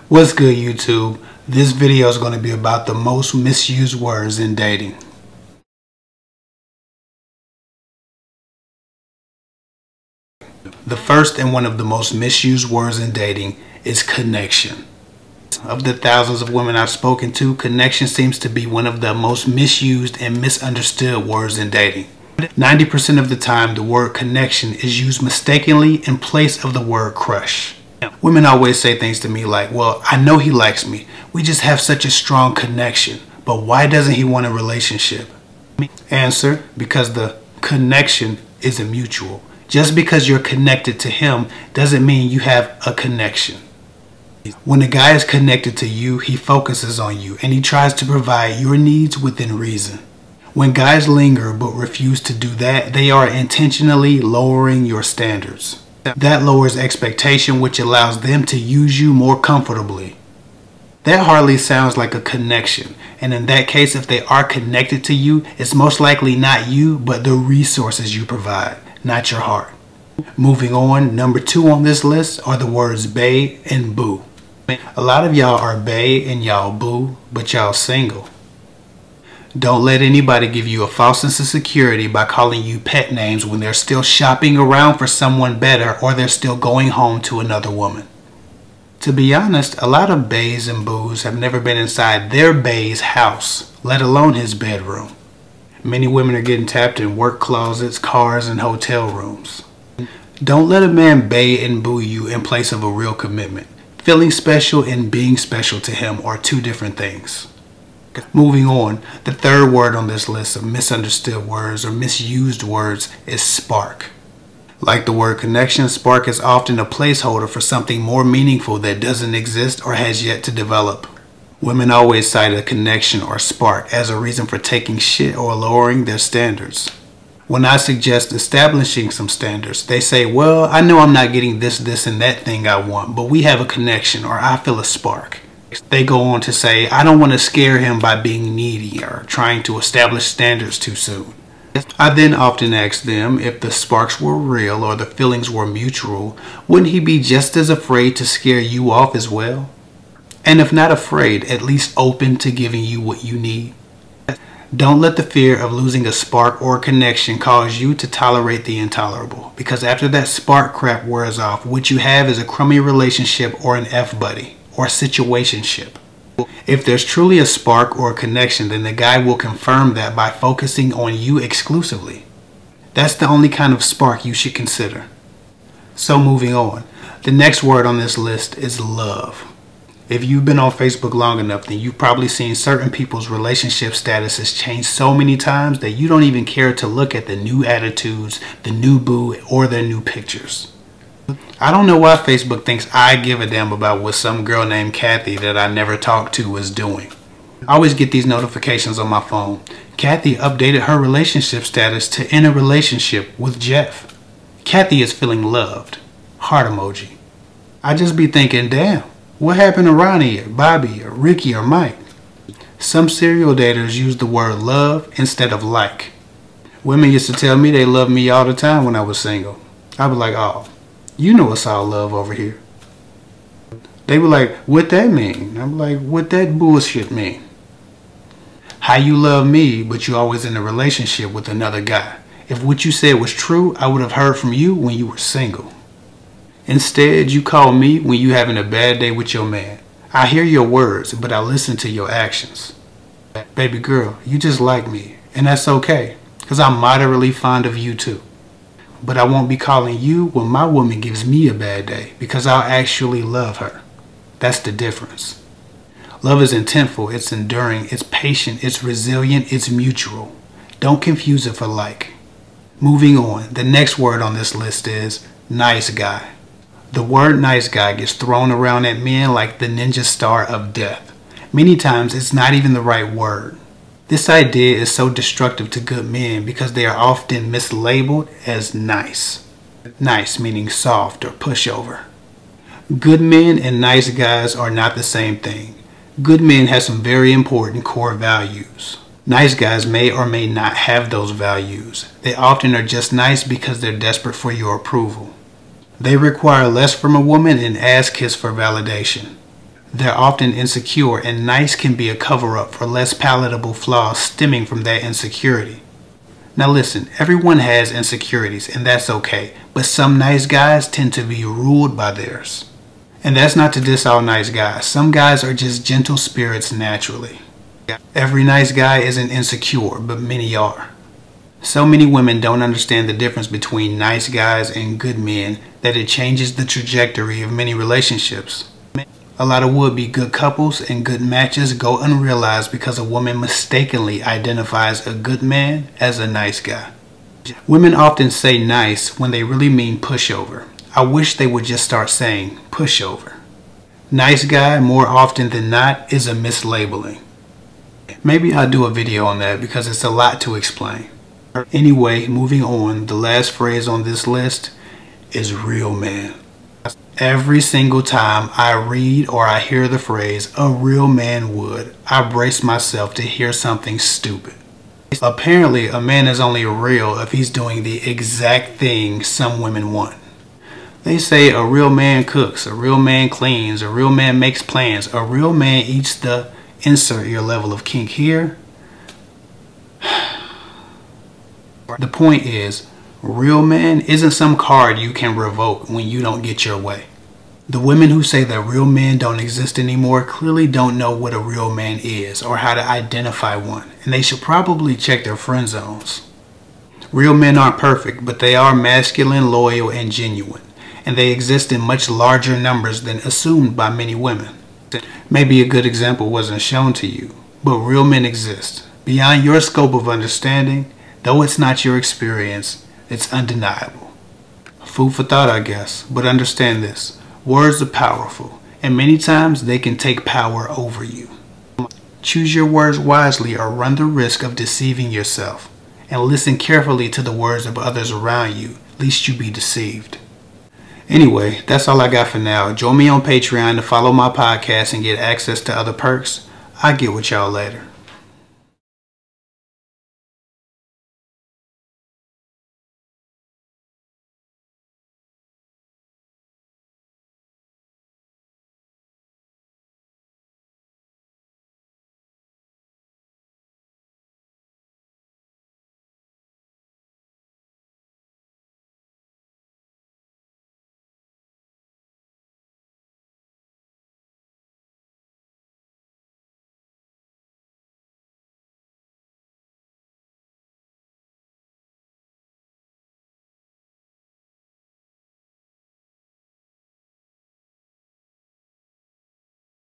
What's good, YouTube? This video is going to be about the most misused words in dating. The first and one of the most misused words in dating is connection. Of the thousands of women I've spoken to, connection seems to be one of the most misused and misunderstood words in dating. 90% of the time, the word connection is used mistakenly in place of the word crush. Women always say things to me like, well, I know he likes me. We just have such a strong connection. But why doesn't he want a relationship? Answer, because the connection isn't mutual. Just because you're connected to him doesn't mean you have a connection. When a guy is connected to you, he focuses on you and he tries to provide your needs within reason. When guys linger but refuse to do that, they are intentionally lowering your standards. That lowers expectation, which allows them to use you more comfortably. That hardly sounds like a connection, and in that case, if they are connected to you, it's most likely not you, but the resources you provide, not your heart. Moving on, number 2 on this list are the words Bae and Boo. A lot of y'all are Bae and y'all Boo, but y'all single. Don't let anybody give you a false sense of security by calling you pet names when they're still shopping around for someone better or they're still going home to another woman. To be honest, a lot of Baes and Boos have never been inside their Bae's house, let alone his bedroom. Many women are getting tapped in work closets, cars, and hotel rooms. Don't let a man Bae and Boo you in place of a real commitment. Feeling special and being special to him are two different things. Moving on, the third word on this list of misunderstood words or misused words is spark. Like the word connection, spark is often a placeholder for something more meaningful that doesn't exist or has yet to develop. Women always cite a connection or spark as a reason for taking shit or lowering their standards. When I suggest establishing some standards, they say, well, I know I'm not getting this, and that thing I want, but we have a connection or I feel a spark. They go on to say, I don't want to scare him by being needy or trying to establish standards too soon. I then often ask them if the sparks were real or the feelings were mutual, wouldn't he be just as afraid to scare you off as well? And if not afraid, at least open to giving you what you need. Don't let the fear of losing a spark or a connection cause you to tolerate the intolerable, because after that spark crap wears off, what you have is a crummy relationship or an F-buddy. Or situationship. If there's truly a spark or a connection, then the guy will confirm that by focusing on you exclusively. That's the only kind of spark you should consider. So moving on, the next word on this list is love. If you've been on Facebook long enough, then you've probably seen certain people's relationship statuses change so many times that you don't even care to look at the new attitudes, the new boo, or their new pictures. I don't know why Facebook thinks I give a damn about what some girl named Kathy that I never talked to is doing. I always get these notifications on my phone. Kathy updated her relationship status to in a relationship with Jeff. Kathy is feeling loved. Heart emoji. I just be thinking, damn, what happened to Ronnie or Bobby or Ricky or Mike? Some serial daters use the word love instead of like. Women used to tell me they loved me all the time when I was single. I was like, oh, you know it's all love over here. They were like, what that mean? I'm like, what that bullshit mean? How you love me, but you always in a relationship with another guy? If what you said was true, I would have heard from you when you were single. Instead, you call me when you having a bad day with your man. I hear your words, but I listen to your actions. Baby girl, you just like me, and that's okay, because I'm moderately fond of you too. But I won't be calling you when my woman gives me a bad day because I'll actually love her. That's the difference. Love is intentful, it's enduring, it's patient, it's resilient, it's mutual. Don't confuse it for like. Moving on, the next word on this list is nice guy. The word nice guy gets thrown around at men like the ninja star of death. Many times it's not even the right word. This idea is so destructive to good men because they are often mislabeled as nice. Nice meaning soft or pushover. Good men and nice guys are not the same thing. Good men have some very important core values. Nice guys may or may not have those values. They often are just nice because they're desperate for your approval. They require less from a woman and ask kiss for validation. They're often insecure, and nice can be a cover-up for less palatable flaws stemming from that insecurity. Now listen, everyone has insecurities, and that's okay, but some nice guys tend to be ruled by theirs. And that's not to diss all nice guys. Some guys are just gentle spirits naturally. Every nice guy isn't insecure, but many are. So many women don't understand the difference between nice guys and good men that it changes the trajectory of many relationships. A lot of would-be good couples and good matches go unrealized because a woman mistakenly identifies a good man as a nice guy. Women often say nice when they really mean pushover. I wish they would just start saying pushover. Nice guy, more often than not, is a mislabeling. Maybe I'll do a video on that because it's a lot to explain. Anyway, moving on, the last phrase on this list is real man. Every single time I read or I hear the phrase, a real man would, I brace myself to hear something stupid. Apparently, a man is only real if he's doing the exact thing some women want. They say a real man cooks, a real man cleans, a real man makes plans, a real man eats the insert your level of kink here. The point is, real man isn't some card you can revoke when you don't get your way. The women who say that real men don't exist anymore clearly don't know what a real man is or how to identify one, and they should probably check their friend zones. Real men aren't perfect, but they are masculine, loyal, and genuine, and they exist in much larger numbers than assumed by many women. Maybe a good example wasn't shown to you, but real men exist. Beyond your scope of understanding, though it's not your experience, it's undeniable. Food for thought, I guess, but understand this. Words are powerful, and many times they can take power over you. Choose your words wisely or run the risk of deceiving yourself, and listen carefully to the words of others around you, lest you be deceived. Anyway, that's all I got for now. Join me on Patreon to follow my podcast and get access to other perks. I'll get with y'all later.